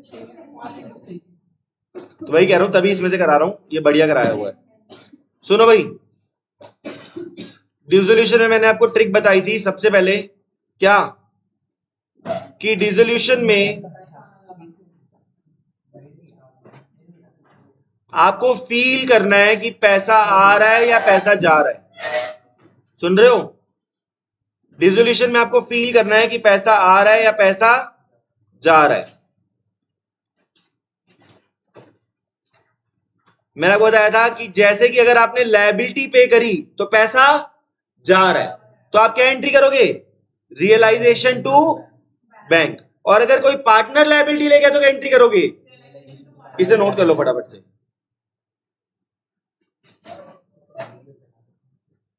तो वही कह रहा हूं, तभी इसमें से करा रहा हूं, ये बढ़िया कराया हुआ है। सुनो भाई, डिसोल्यूशन में मैंने आपको ट्रिक बताई थी सबसे पहले, क्या कि डिसोल्यूशन में आपको फील करना है कि पैसा आ रहा है या पैसा जा रहा है। सुन रहे हो? डिसोल्यूशन में आपको फील करना है कि पैसा आ रहा है या पैसा जा रहा है। मैंने आपको बताया था कि जैसे कि अगर आपने लायबिलिटी पे करी तो पैसा जा रहा है, तो आप क्या एंट्री करोगे? Realisation to bank. और अगर कोई पार्टनर लायबिलिटी ले गया तो क्या एंट्री करोगे? इसे नोट कर लो फटाफट से।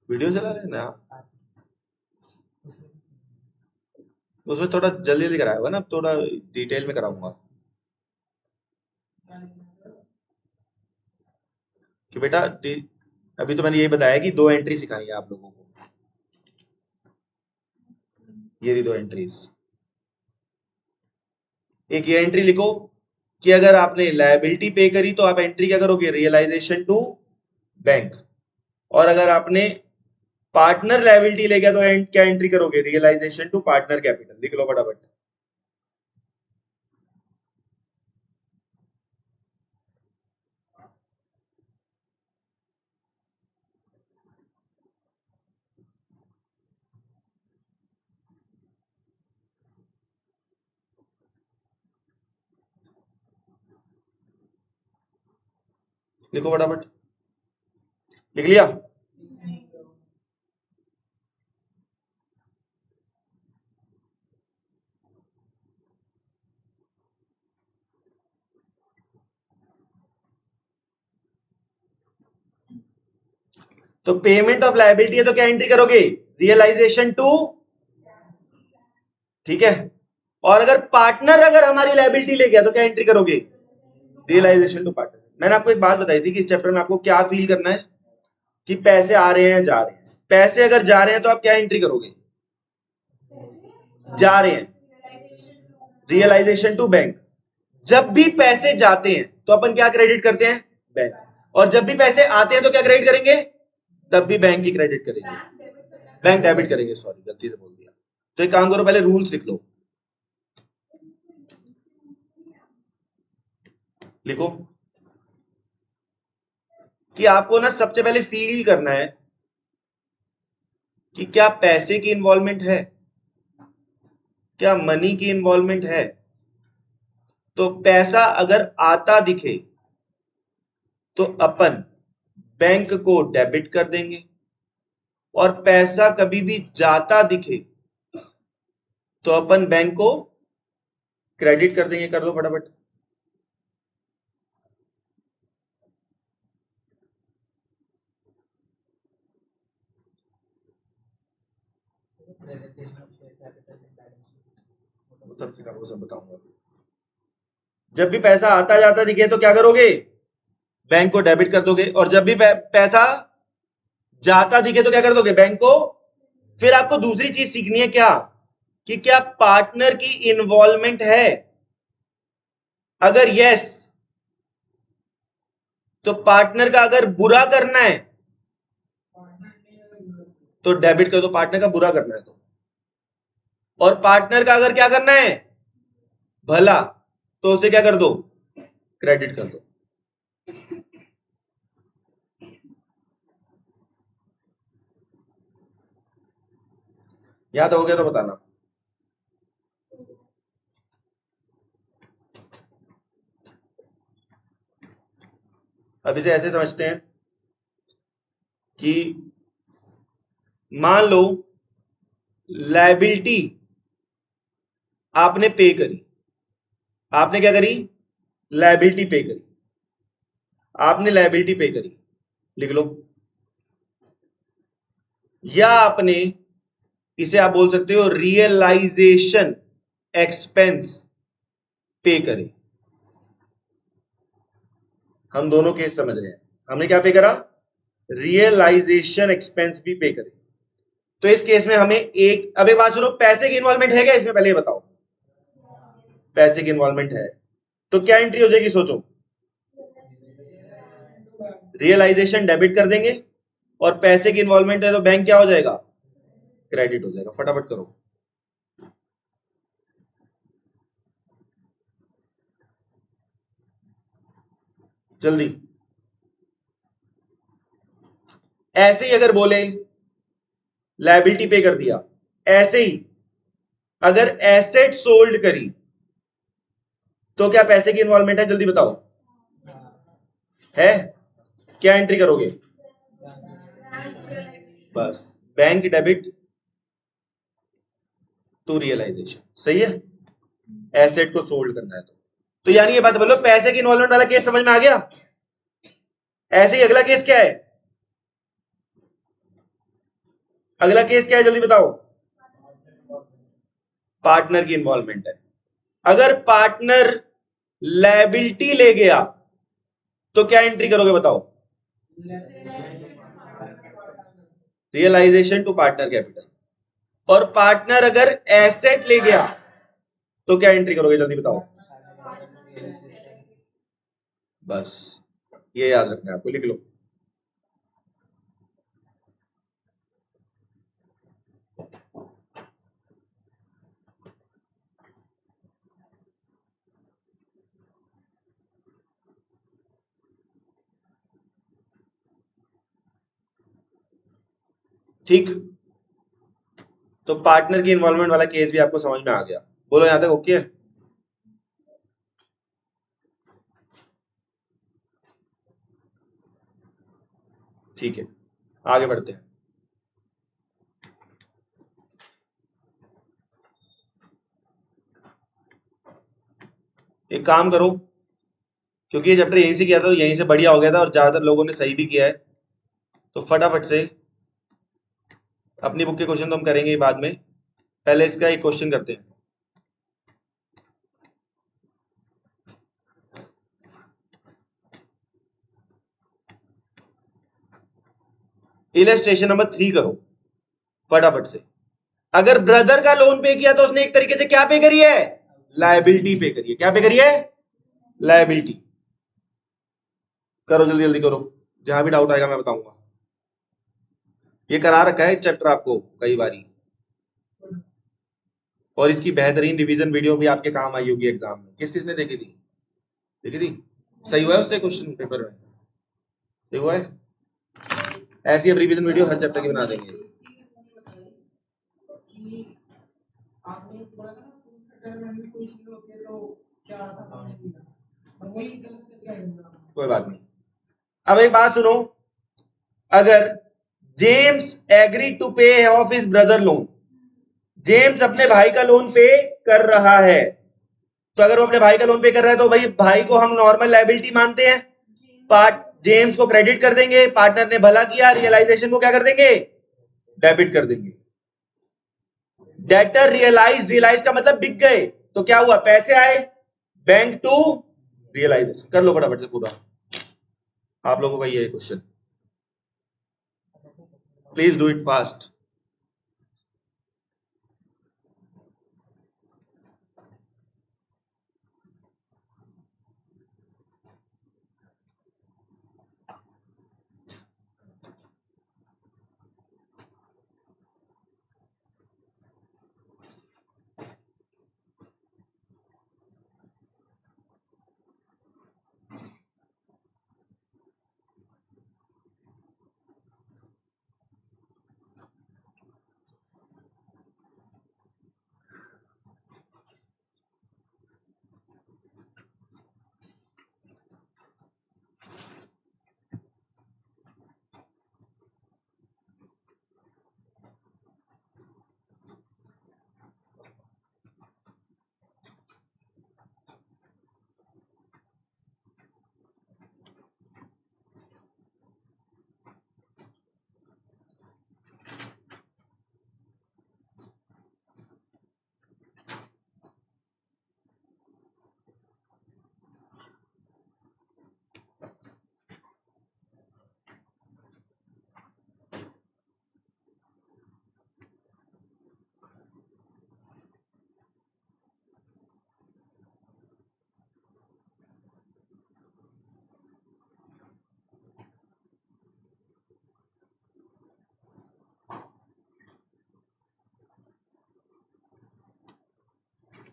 वीडियो चला रहे ना, उसमें थोड़ा जल्दी जल्दी कराया होगा ना, थोड़ा डिटेल में कराऊंगा कि बेटा अभी तो मैंने यही बताया कि 2 एंट्री सिखाई है आप लोगों को, ये रही 2 एंट्रीज। एक ये एंट्री लिखो कि अगर आपने लायबिलिटी पे करी तो आप एंट्री क्या करोगे? Realisation to bank. और अगर आपने पार्टनर लायबिलिटी ले गया तो क्या एंट्री करोगे? Realisation to partner capital. लिख लो फटाफट। लिखो फटाफट। लिख लिया? तो पेमेंट ऑफ लायबिलिटी है तो क्या एंट्री करोगे? रियलाइजेशन टू, ठीक है। और अगर पार्टनर अगर हमारी लायबिलिटी ले गया तो क्या एंट्री करोगे? Realisation to partner. मैंने आपको एक बात बताई थी कि इस चैप्टर में आपको क्या फील करना है कि पैसे आ रहे हैं जा रहे हैं। पैसे अगर जा रहे हैं तो आप क्या एंट्री करोगे? जा रहे हैं, रियलाइजेशन टू बैंक। जब भी पैसे जाते हैं तो अपन क्या क्रेडिट करते हैं? बैंक। और जब भी पैसे आते हैं तो क्या क्रेडिट करेंगे? तब भी बैंक की क्रेडिट करेंगे, बैंक डेबिट करेंगे। सॉरी, गलती से बोल दिया। तो एक काम करो, पहले रूल्स लिख लो। लिखो कि आपको ना सबसे पहले फील करना है कि क्या पैसे की इन्वॉल्वमेंट है, क्या मनी की इन्वॉल्वमेंट है। तो पैसा अगर आता दिखे तो अपन बैंक को डेबिट कर देंगे, और पैसा कभी भी जाता दिखे तो अपन बैंक को क्रेडिट कर देंगे। कर दो फटाफट। वो सब बताऊंगा। जब भी पैसा आता जाता दिखे तो क्या करोगे? बैंक को डेबिट कर दोगे। और जब भी पैसा जाता दिखे तो क्या कर दोगे? बैंक को। फिर आपको दूसरी चीज सीखनी है, क्या कि क्या पार्टनर की इन्वॉल्वमेंट है। अगर यस तो पार्टनर का अगर बुरा करना है तो डेबिट कर दो, पार्टनर का बुरा करना है तो। और पार्टनर का अगर क्या करना है? भला, तो उसे क्या कर दो? क्रेडिट कर दो। याद हो गया तो बताना। अब इसे ऐसे समझते हैं कि मान लो लायबिलिटी आपने पे करी। आपने क्या करी? लायबिलिटी पे करी। आपने लायबिलिटी पे करी, लिख लो। या आपने, इसे आप बोल सकते हो रियलाइजेशन एक्सपेंस पे करे। हम दोनों केस समझ रहे हैं। हमने क्या पे करा? रियलाइजेशन एक्सपेंस भी पे करे। तो इस केस में हमें अब एक बात सुनो, पैसे की इन्वॉल्वमेंट है क्या इसमें? पहले ये बताओ, पैसे की इन्वॉल्वमेंट है। तो क्या एंट्री हो जाएगी सोचो? रियलाइजेशन डेबिट कर देंगे और पैसे की इन्वॉल्वमेंट है तो बैंक क्या हो जाएगा? क्रेडिट हो जाएगा। फटाफट करो। जल्दी। ऐसे ही अगर बोले लायबिलिटी पे कर दिया, ऐसे ही अगर एसेट सोल्ड करी तो क्या पैसे की इन्वॉल्वमेंट है? जल्दी बताओ। है? क्या एंट्री करोगे? बस बैंक डेबिट टू रियलाइजेशन। सही है, एसेट को सोल्ड करना है तो यानी ये बात बोलो, पैसे की इन्वॉल्वमेंट वाला केस समझ में आ गया। ऐसे ही अगला केस क्या है? अगला केस क्या है जल्दी बताओ? पार्टनर की इन्वॉल्वमेंट है। अगर पार्टनर लायबिलिटी ले गया तो क्या एंट्री करोगे बताओ? Realisation to partner capital. और पार्टनर अगर एसेट ले गया तो क्या एंट्री करोगे? जल्दी बताओ। बस ये याद रखना है आपको, लिख लो। ठीक, तो पार्टनर की इन्वॉल्वमेंट वाला केस भी आपको समझ में आ गया। बोलो यहां तक ओके है? ठीक है, आगे बढ़ते हैं। एक काम करो, क्योंकि ये चैप्टर यहीं से किया था तो यहीं से बढ़िया हो गया था और ज्यादातर लोगों ने सही भी किया है, तो फटाफट से अपनी बुक के क्वेश्चन तो हम करेंगे ही बाद में, पहले इसका एक क्वेश्चन करते हैं। इलस्ट्रेशन नंबर 3 करो फटाफट से। अगर ब्रदर का लोन पे किया तो उसने एक तरीके से क्या पे करी है? लायबिलिटी पे करी है। क्या पे करी है? लायबिलिटी। करो जल्दी जल्दी करो, जहां भी डाउट आएगा मैं बताऊंगा। ये करा रखा है चैप्टर आपको कई बारी, और इसकी बेहतरीन रिवीजन वीडियो भी आपके काम आई होगी एग्जाम में। किस किसने देखी थी? देखी थी? सही हुआ है उससे क्वेश्चन पेपर में? सही हुआ है? ऐसी अब रिवीजन वीडियो हर चैप्टर की बना देंगे। कोई बात नहीं। अब एक बात सुनो, अगर जेम्स एग्री टू पे of his brother loan, James अपने भाई का लोन पे कर रहा है, तो अगर वो अपने भाई का लोन पे कर रहा है तो भाई भाई को हम नॉर्मल लायबिलिटी मानते हैं, पार्ट जेम्स को क्रेडिट कर देंगे, पार्टनर ने भला किया, रियलाइजेशन को क्या कर देंगे? डेबिट कर देंगे। डेटर रियलाइज, रियलाइज का मतलब बिक गए, तो क्या हुआ? पैसे आए बैंक टू रियलाइजेशन। कर लो फटाफट से पूरा, आप लोगों का ये question, please do it fast.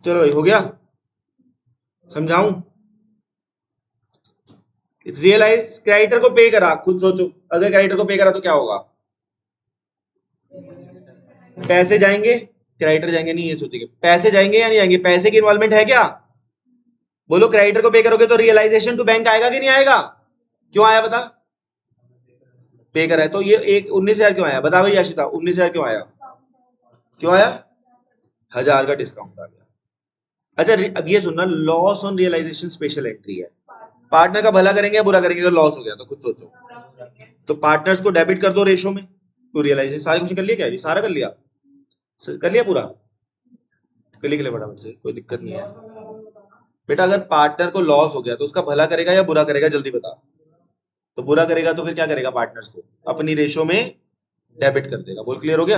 चलो भाई हो गया, समझाऊं? रियलाइज क्रेडिटर को पे करा, खुद सोचो अगर क्रेडिटर को पे करा तो क्या होगा? पैसे जाएंगे, क्रेडिटर जाएंगे नहीं, ये सोचेंगे पैसे जाएंगे या नहीं जाएंगे, पैसे की इन्वॉल्वमेंट है क्या? बोलो क्रेडिटर को पे करोगे तो रियलाइजेशन टू बैंक आएगा कि नहीं आएगा? क्यों आया बता? पे करा है तो ये एक 19,000 क्यों आया बता भाई आशिता, 19,000 क्यों आया? क्यों आया? 1,000 का डिस्काउंट आ गया। अच्छा अब ये सुनना, loss on realisation special entry है। पार्टनर का भला करेंगे या बुरा करेंगे अगर लॉस हो गया तो खुद सोचो। तो पार्टनर्स को डेबिट कर दो रेशो में टू रियलाइजेशन। सारे क्वेश्चन कर लिया क्या? ये सारा कर लिया, कर लिया पूरा, कर लिया के लिए फटाफट से, कोई दिक्कत नहीं है बेटा। अगर पार्टनर को लॉस हो गया तो उसका भला करेगा या बुरा करेगा जल्दी बता? तो बुरा करेगा तो फिर क्या करेगा? पार्टनर्स को अपनी रेशो में डेबिट कर देगा। बोल क्लियर हो गया?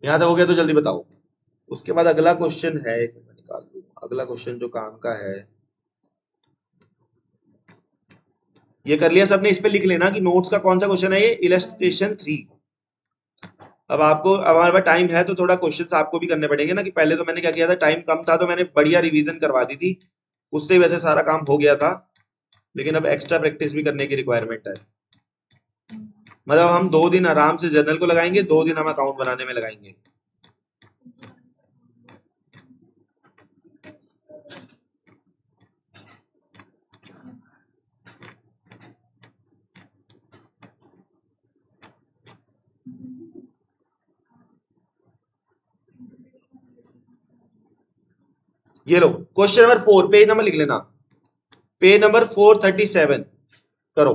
यहां तक हो गया तो जल्दी बताओ। उसके बाद अगला क्वेश्चन है, एक मिनट निकाल दूं, अगला क्वेश्चन जो काम का है ये कर लिया सबने। इस पे लिख लेना कि नोट्स का कौन सा क्वेश्चन है ये, इलस्ट्रेशन 3। अब आपको, अब हमारे पास टाइम है तो थोड़ा क्वेश्चंस आपको भी करने पड़ेंगे ना, कि पहले तो मैंने क्या किया था, टाइम कम था तो मैंने बढ़िया रिवीजन करवा दी थी, उससे वैसे सारा काम हो गया था, लेकिन अब एक्स्ट्रा प्रैक्टिस भी करने की रिक्वायरमेंट है। मतलब हम 2 दिन आराम से जर्नल को लगाएंगे, 2 दिन हम अकाउंट बनाने में लगाएंगे। ये लो क्वेश्चन नंबर 4, पेज नंबर लिख लेना, पेज नंबर 437 करो।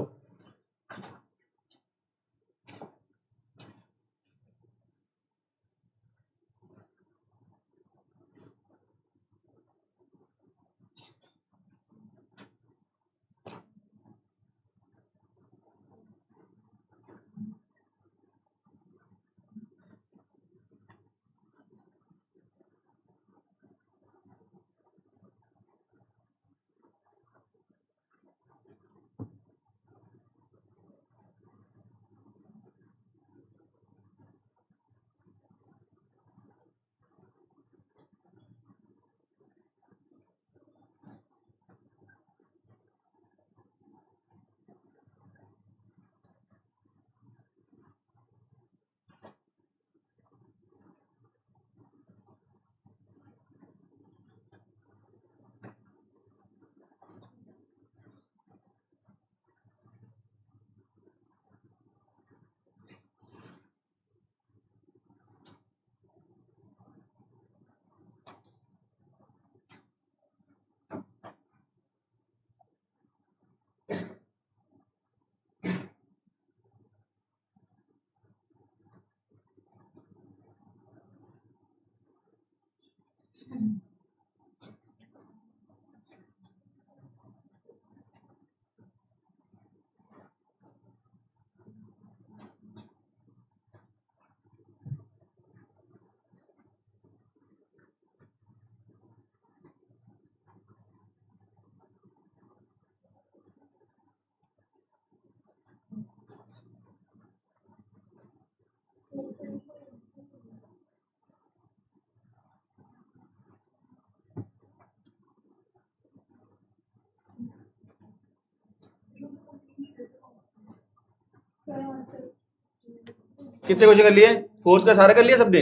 कितने क्वेश्चन कर लिए? फोर्थ का सारा कर लिया सबने?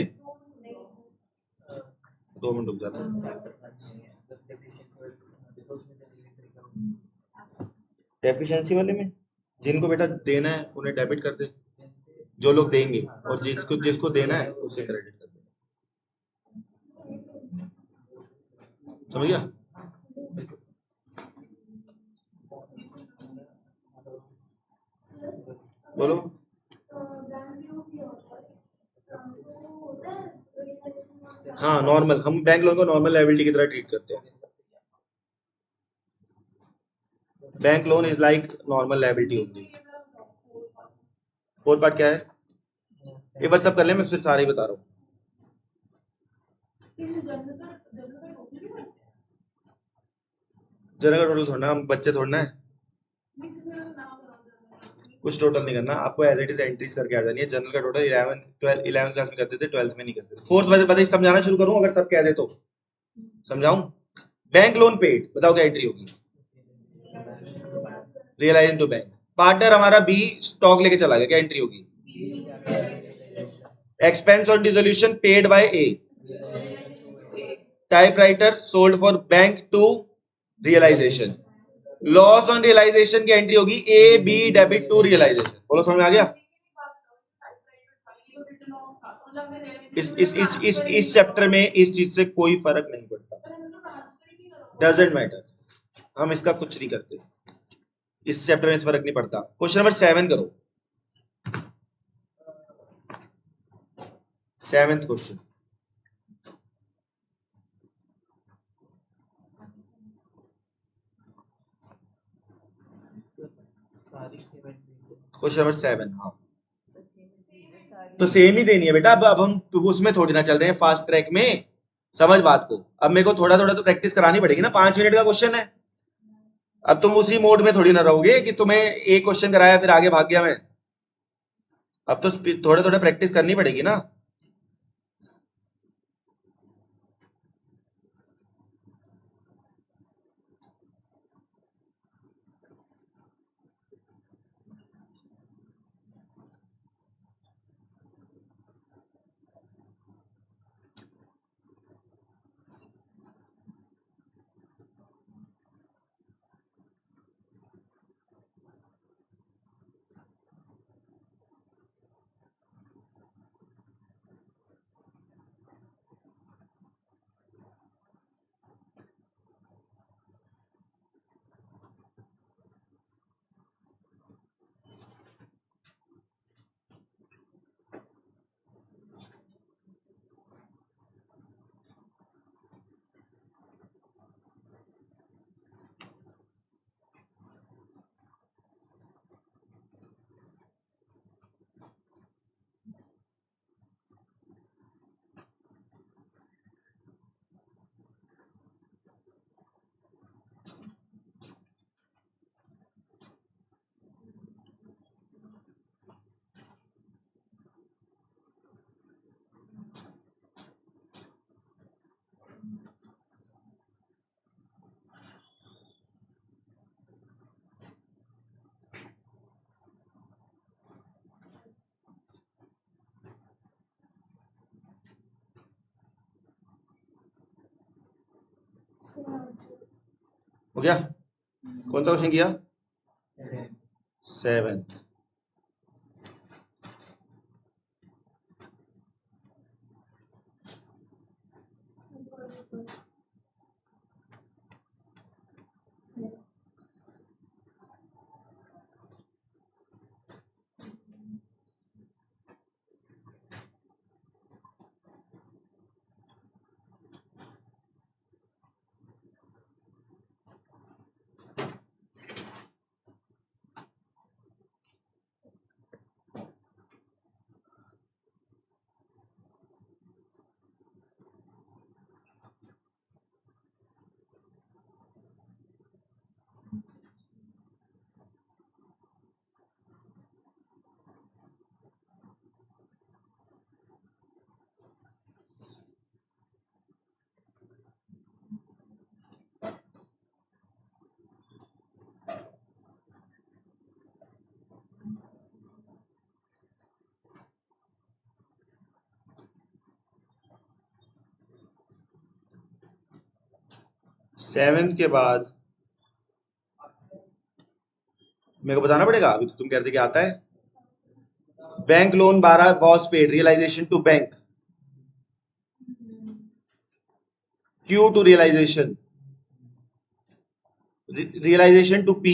2 मिनट रुक जाता। डेफिशिएंसी वाले में जिनको बेटा देना है उन्हें डेबिट कर दे, जो लोग देंगे, और जिसको जिसको देना है उसे क्रेडिट कर दे। समझ गया? बोलो। हाँ नॉर्मल, हम बैंक लोन को नॉर्मल लायबिलिटी की तरह ट्रीट करते हैं। Bank loan is like normal liability होती है। फोर्थ पार्ट क्या है? एक बार सब कर ले, मैं फिर सारे ही बता रहा हूँ। जनरल का टोटल थोड़ना, हम बच्चे थोड़ना है। कुछ टोटल नहीं करना आपको, एज इट इज एंट्रीज करके आ जानी है। जनरल का टोटल 11 क्लास में करते थे, 12th में नहीं करते थे। फोर्थ बताइए, समझाना शुरू करूं अगर सब कह दे तो समझाऊं। बैंक लोन पेड, बताओ क्या एंट्री होगी? Realising to bank. पार्टनर हमारा बी स्टॉक लेके चला गया, क्या एंट्री होगी? Expense on dissolution paid by A. Typewriter sold for bank to realisation. Loss on realisation की एंट्री होगी A B debit to realisation. बोलो समझ में आ गया? इस चैप्टर में इस चीज से कोई फर्क नहीं पड़ता, डजेंट मैटर, हम इसका कुछ नहीं करते, इस चैप्टर में इस फर्क नहीं पड़ता। क्वेश्चन नंबर 7 करो, 7th क्वेश्चन। क्वेश्चन नंबर 7, हाँ तो सेम ही देनी है बेटा। अब हम उसमें थोड़ी ना चल रहे हैं फास्ट ट्रैक में, समझ बात को। अब मेरे को थोड़ा थोड़ा तो प्रैक्टिस करानी पड़ेगी ना, 5 मिनट का क्वेश्चन है। अब तुम उसी मोड में थोड़ी ना रहोगे कि तुम्हें एक क्वेश्चन कराया फिर आगे भाग गया मैं। अब तो थोड़े थोड़े प्रैक्टिस करनी पड़ेगी ना। हो गया? कौन सा क्वेश्चन किया? 7। सेवेंथ के बाद मेरे को बताना पड़ेगा, अभी तो तुम कहते कि आता है। Bank loan 12 was paid, realisation to bank, Q to realisation, realisation to P.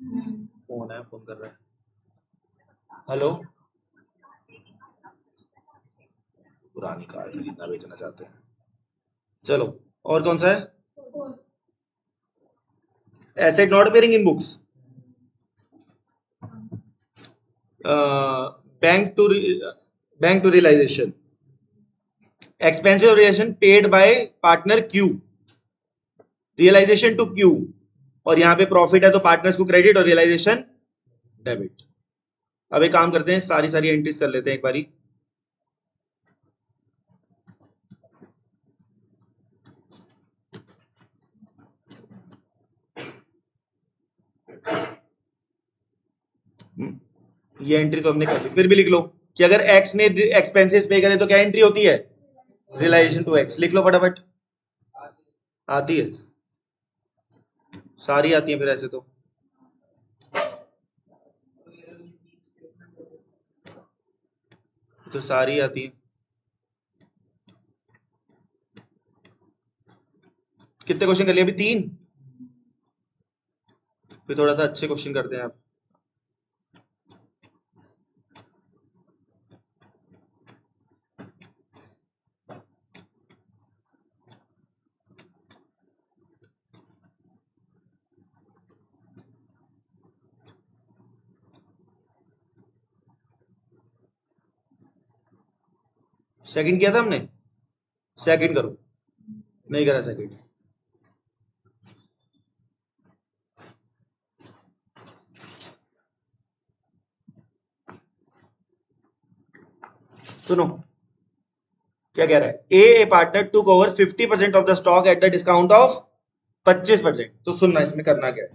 Phone है, फोन कर रहा है। हेलो, पुरानी कार खरीदना बेचना चाहते हैं। चलो, और कौन सा है? Asset not appearing in books, bank to realisation, expensive realisation paid by partner Q, realisation to Q, और यहां पे प्रॉफिट है तो पार्टनर्स को क्रेडिट और रियलाइजेशन डेबिट। अब एक काम करते हैं, सारी सारी एंट्रीज कर लेते हैं एक बारी। ये एंट्री तो हमने कर ली, फिर भी लिख लो कि अगर एक्स ने एक्सपेंसेस पे करे तो क्या एंट्री होती है, रियलाइजेशन टू एक्स। लिख लो फटाफट। आती है, सारी आती है फिर ऐसे तो सारी आती है। कितने क्वेश्चन कर लिए अभी, 3। फिर थोड़ा सा अच्छे क्वेश्चन करते हैं आप। सेकंड किया था हमने, सेकंड करो। नहीं करा सेकंड। सुनो क्या कह रहा है, a partner took over 50% of the stock at the discount of 25%। तो सुनना इसमें करना क्या है।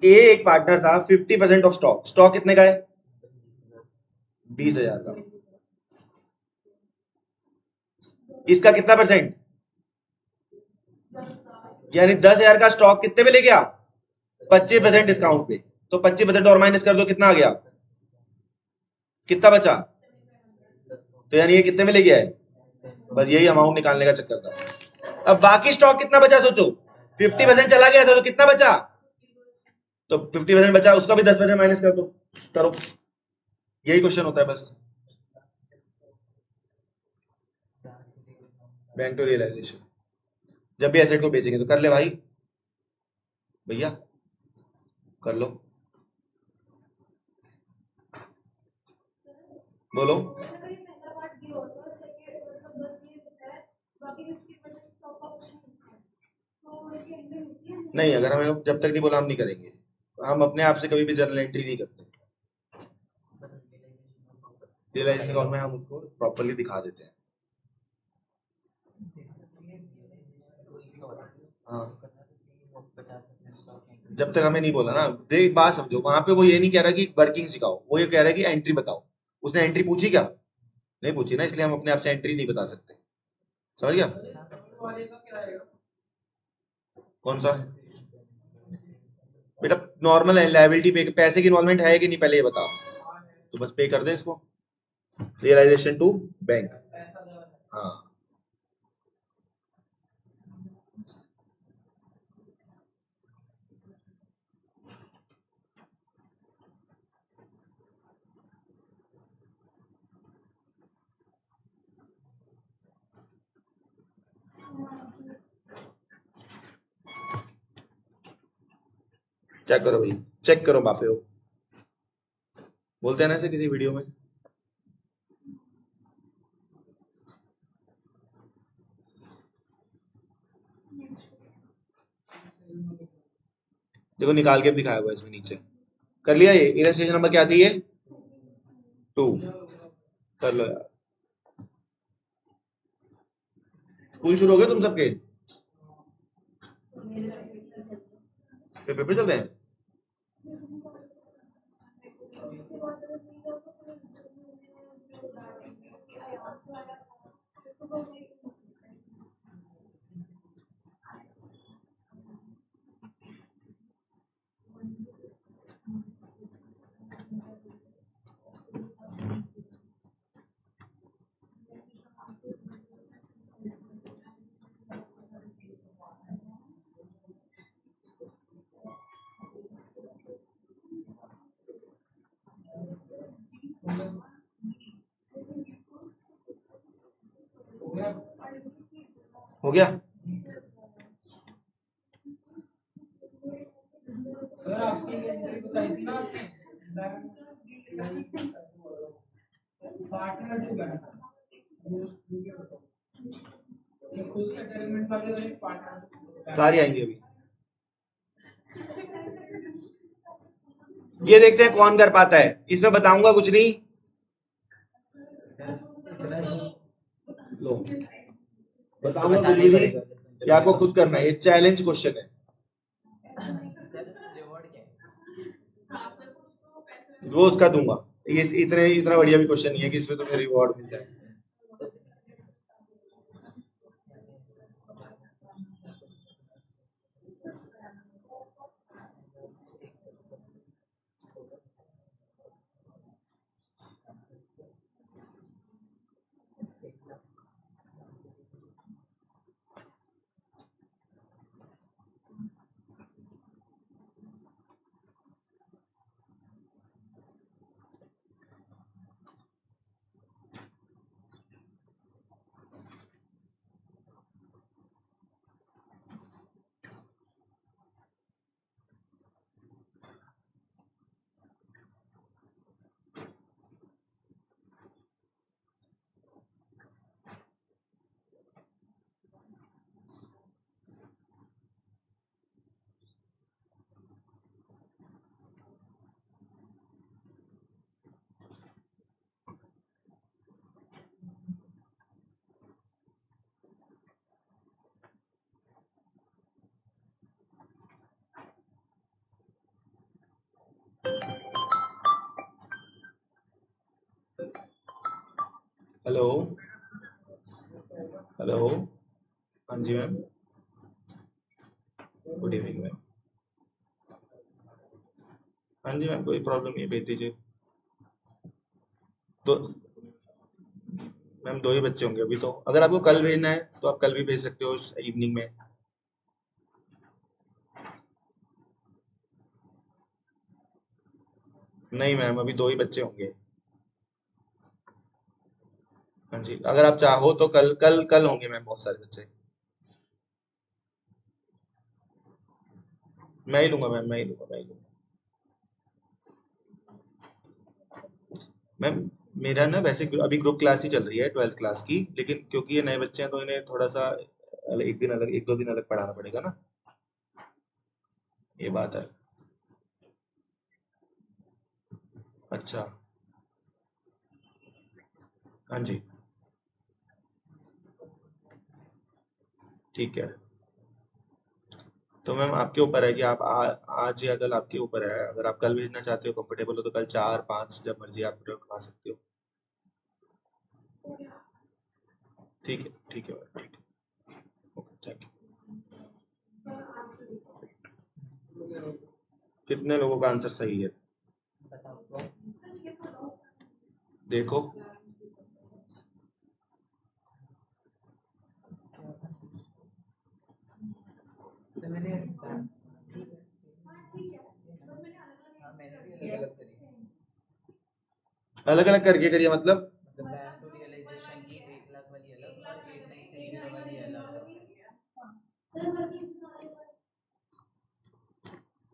ए एक पार्टनर था, 50% ऑफ स्टॉक। स्टॉक कितने का है, 20,000 का। इसका कितना परसेंट, यानी 10,000 का स्टॉक कितने पे ले गया, 25% डिस्काउंट पे। तो 25% और माइनस कर दो, कितना आ गया, कितना बचा। तो यानी ये कितने में ले गया है, बस यही अमाउंट निकालने का चक्कर था। अब बाकी स्टॉक कितना बचा सोचो, 50% चला गया था तो कितना बचा, तो 50% बचा, उसका भी 10% माइनस कर दो। करो, यही क्वेश्चन होता है बस। बैंक टू रियलाइजेशन, जब भी एसेट को बेचेंगे तो कर ले भाई, भैया कर लो। बोलो। नहीं, अगर हमें जब तक नहीं बोला हम नहीं करेंगे। हम अपने आप से कभी भी जर्नल एंट्री नहीं करते। रियलाइजेशन अकाउंट में हम उसको प्रॉपर्ली दिखा देते हैं। हाँ, जब तक हमें नहीं बोला ना, देख बात समझो, वहां पे वो ये नहीं कह रहा कि वर्किंग सिखाओ, वो ये कह रहा है कि एंट्री बताओ। उसने एंट्री पूछी क्या, नहीं पूछी ना, इसलिए हम अपने आप से एंट्री नहीं बता सकते। समझ गया। कौन सा बेटा, नॉर्मल है लायबिलिटी पे, पैसे की इन्वॉल्वमेंट है कि नहीं पहले ये बता, तो बस पे कर दे इसको। Realisation to bank. हाँ, चेक करो भाई, चेक करो बापे हो, बोलते हैं ना ऐसे किसी वीडियो में। देखो निकाल के भी दिखाया हुआ है इसमें नीचे। कर लिया, ये इलस्ट्रेशन नंबर क्या थी, ये 2। कर लो यार, स्कूल शुरू हो गए तुम सबके, फिर पेपर चल रहे हैं। हो गया। सारी आएंगी अभी। ये देखते हैं कौन कर पाता है, इसमें बताऊंगा कुछ नहीं। लो, बताऊंगा कुछ भी नहीं, ये आपको खुद करना है, ये चैलेंज क्वेश्चन है। वो उसका दूंगा, ये इतना बढ़िया भी क्वेश्चन नहीं है कि इसमें तुम्हें रिवॉर्ड मिल जाए। हेलो हेलो, हाँ जी मैम, गुड इवनिंग मैम। हाँ जी मैम, कोई प्रॉब्लम नहीं है, भेज दीजिए। दो मैम, दो ही बच्चे होंगे अभी तो, अगर आपको कल भेजना है तो आप कल भी भेज सकते हो इवनिंग में। नहीं मैम, अभी दो ही बच्चे होंगे। हाँ जी, अगर आप चाहो तो कल कल कल होंगे मैम बहुत सारे बच्चे। मैं ही लूंगा मैम, मैं ही लूंगा, मैं ही लूंगा मैम। मेरा ना वैसे अभी ग्रुप क्लास ही चल रही है 12th क्लास की, लेकिन क्योंकि ये नए बच्चे हैं तो इन्हें थोड़ा सा एक दो दिन अलग पढ़ाना पड़ेगा ना, ये बात है। अच्छा, हाँ जी, ठीक है। तो मैम आपके ऊपर है कि आप आज या कल, आपके ऊपर है। अगर आप कल भेजना चाहते हो, कंफर्टेबल हो, तो कल 4 5 जब मर्जी आप खा सकते हो। ठीक है मैम, ठीक है, ओके, थैंक यू। कितने लोगों का आंसर सही है देखो। अलग अलग करके करिए मतलब।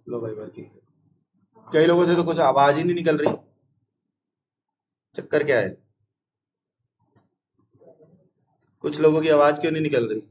लो भाई भाई, कई लोगों से तो कुछ आवाज ही नहीं निकल रही, चक्कर क्या है? कुछ लोगों की आवाज क्यों नहीं निकल रही?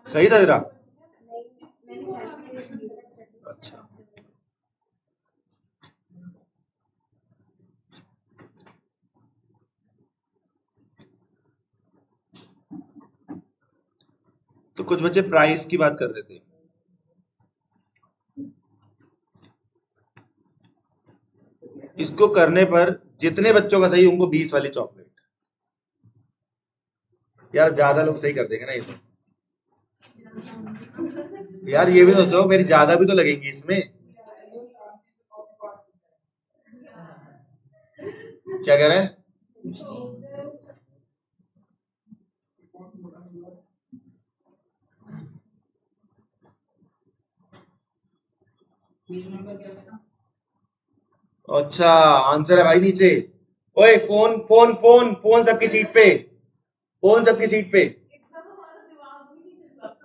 सही था जरा। अच्छा, तो कुछ बच्चे प्राइस की बात कर रहे थे। इसको करने पर जितने बच्चों का सही, उनको 20 वाली चॉकलेट। यार ज्यादा लोग सही कर देंगे ना ये तो। यार ये भी सोचो, मेरी ज्यादा भी तो लगेंगी इसमें। क्या कह रहे हैं? अच्छा, आंसर है भाई नीचे। ओए फोन फोन फोन फोन सबकी सीट पे, फोन सबकी सीट पे,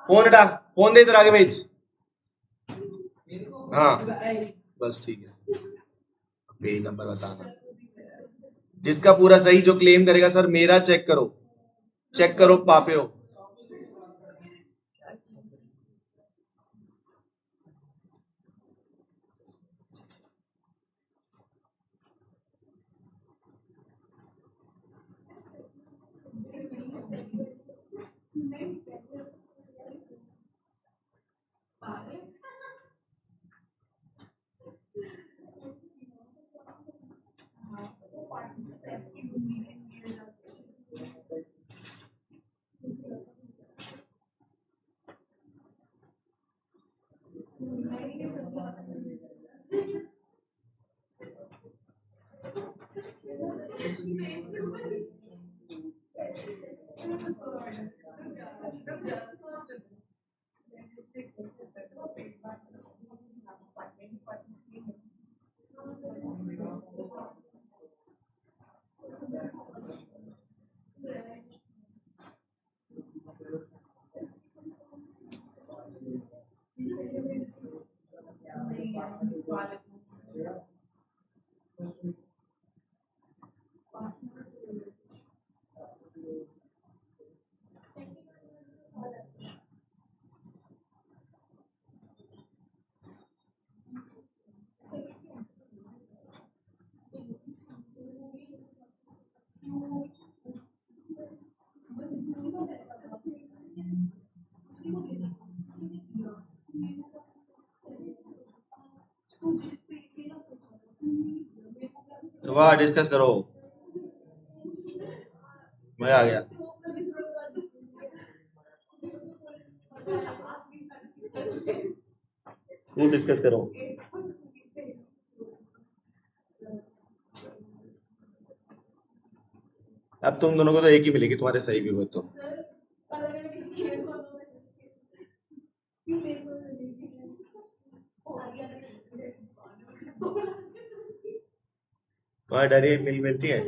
फोन हटा, फोन दे इधर आगे भेज। हाँ बस ठीक है, पेज नंबर बताना। जिसका पूरा सही जो क्लेम करेगा सर मेरा चेक करो, चेक करो पापे हो। वाह, डिस्कस करो, मजा आ गया। खूब डिस्कस करो। अब तुम दोनों को तो एक ही मिलेगी, तुम्हारे सही भी हुए तो। तुम्हारी डायरी मिलती है?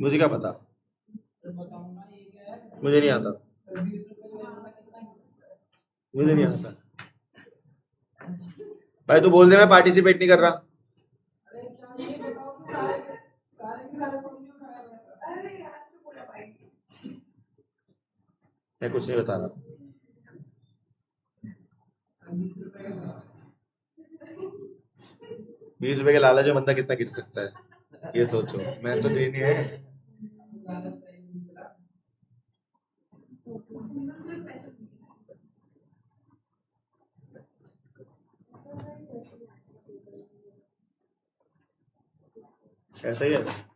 मुझे क्या पता, मुझे नहीं आता, मुझे नहीं आता भाई। तू बोल दे मैं पार्टिसिपेट नहीं कर रहा। मैं कुछ नहीं बता रहा। 20 रुपए के लालच में बंदा कितना गिर सकता है, ये सोचो। मैं तो देनी है। ऐसा ही है।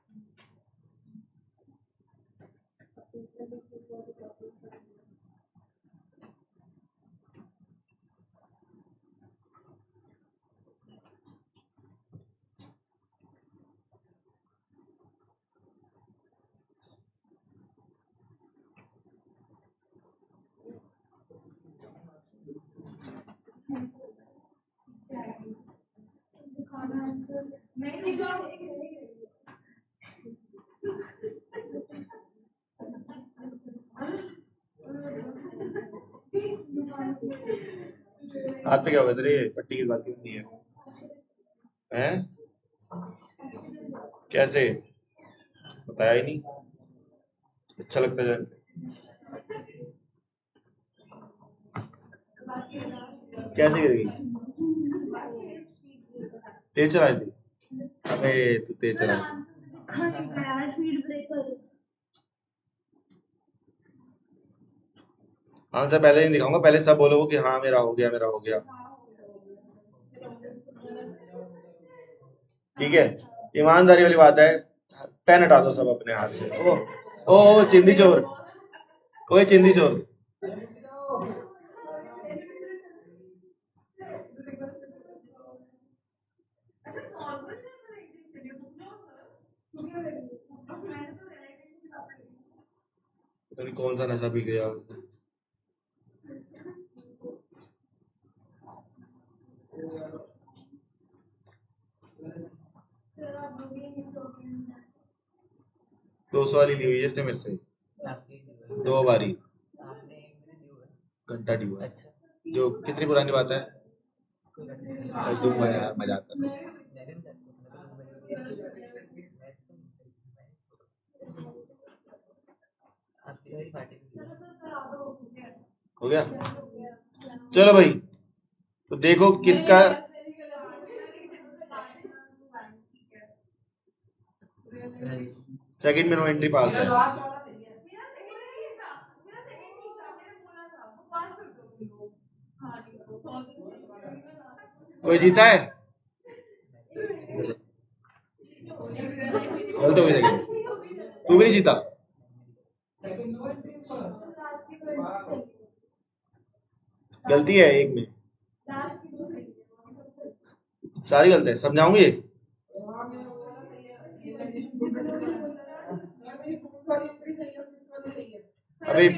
हाथ पे क्या होगा तेरे? पट्टी की बात नहीं है, हैं? कैसे बताया ही नहीं, अच्छा लगता है जान। कैसे गिर गई? तेज चला रही थी? अबे तू तेज चला रही थी। आंसर पहले नहीं दिखाऊंगा, पहले सब बोलोगे कि हाँ मेरा हो गया, मेरा हो गया। ठीक है, ईमानदारी वाली बात है। पेन हटा दो सब अपने हाथ से। ओ चिंदी चोर, ओए चिंदी चोर। पता नहीं कौन सा नशा पी गया। दो सौ वाली ली हुई है इसने मेरे से, दो बारी घंटा डी हुआ। जो कितनी पुरानी बात है, दूंगा यार, मजाक कर रहा हूं। हो गया, चलो भाई, तो देखो किसका। सेकंड में नो एंट्री पास है। कोई जीता है? गलत हो गई सेकंड, तू भी नहीं जीता। गलती है एक में, सारी गलत है, समझाऊंगी। अबे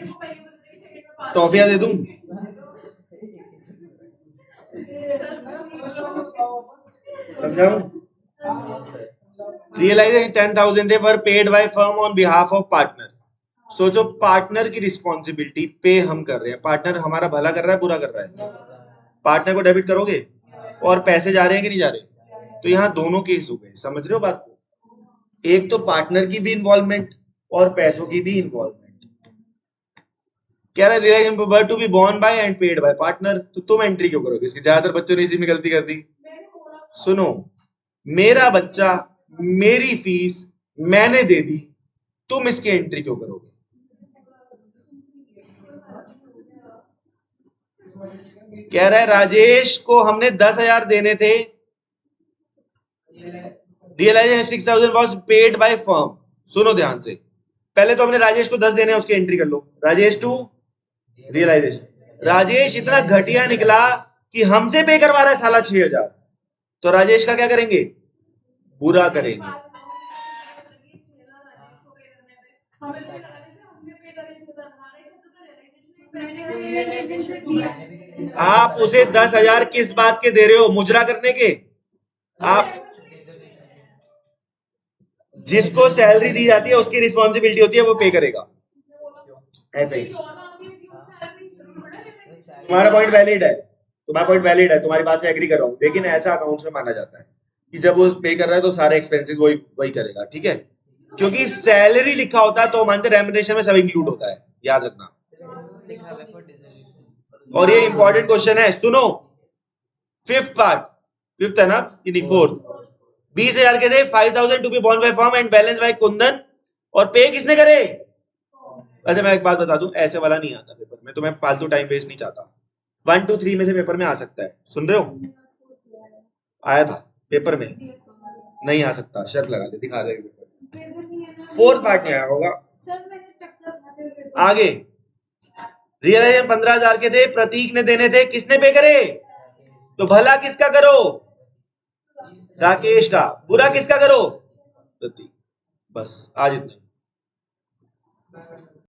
टॉफिया दे दूं? समझाऊं? Realization 10,000 they were paid by firm on behalf of partner. सोचो पार्टनर की रिस्पॉन्सिबिलिटी पे हम कर रहे हैं, पार्टनर हमारा भला कर रहा है बुरा कर रहा है? पार्टनर को डेबिट करोगे और पैसे जा रहे हैं कि नहीं जा रहे? तो यहाँ दोनों केस हो गए, समझ रहे हो बात को? एक तो पार्टनर की भी इन्वॉल्वमेंट और पैसों की भी इन्वॉल्वमेंट। कह रहा है to be borne by and paid by partner, तो तुम एंट्री क्यों करोगे इसकी? ज्यादातर बच्चों ने इसी में गलती कर दी। सुनो, मेरा बच्चा, मेरी फीस मैंने दे दी, तुम इसकी एंट्री क्यों करोगे? कह रहा है राजेश को हमने 10,000 देने थे, realisation 6,000 was paid by firm. सुनो ध्यान से, पहले तो हमने राजेश को 10 देने हैं, उसकी एंट्री कर लो। राजेश टू रियलाइजेशन, राजेश इतना घटिया निकला कि हमसे पे करवा रहा है साला 6,000, तो राजेश का क्या करेंगे? बुरा करेंगे। आप उसे 10,000 किस बात के दे रहे हो? मुजरा करने के? आप जिसको सैलरी दी जाती है उसकी रिस्पॉन्सिबिलिटी होती है, वो पे करेगा। ऐसे ही तुम्हारा पॉइंट वैलिड है, तुम्हारा पॉइंट वैलिड है, तुम्हारी बात से एग्री कर रहा हूं, लेकिन ऐसा अकाउंट्स में माना जाता है कि जब वो पे कर रहा है तो सारे एक्सपेंसेस वही वही करेगा, ठीक है? क्योंकि सैलरी लिखा होता है तो मानते रेम्युनरेशन में सब इंक्लूड होता है, याद रखना। और ये इंपॉर्टेंट क्वेश्चन है, सुनो। फिफ्थ पार्ट, फिफ्थ है ना, फोर्थ। 20,000 के थे, 5,000 to be borne by firm and balance by Kundan, और पे किसने करे? अच्छा मैं एक बात बता दूं, ऐसे वाला नहीं आता पेपर में, तो मैं फालतू टाइम वेस्ट नहीं चाहता। 1 2 3 में से पेपर में आ सकता है, सुन रहे हो? आया था पेपर में, नहीं आ सकता, शर्त लगा दे, दिखा दे पेपर। फोर्थ पार्ट नहीं आया होगा। आगे, रियलाइजेशन 15,000 के थे, प्रतीक ने देने थे, किसने पे करे? तो भला किसका करो? राकेश का। बुरा किसका करो? प्रतीक। बस आज इतना।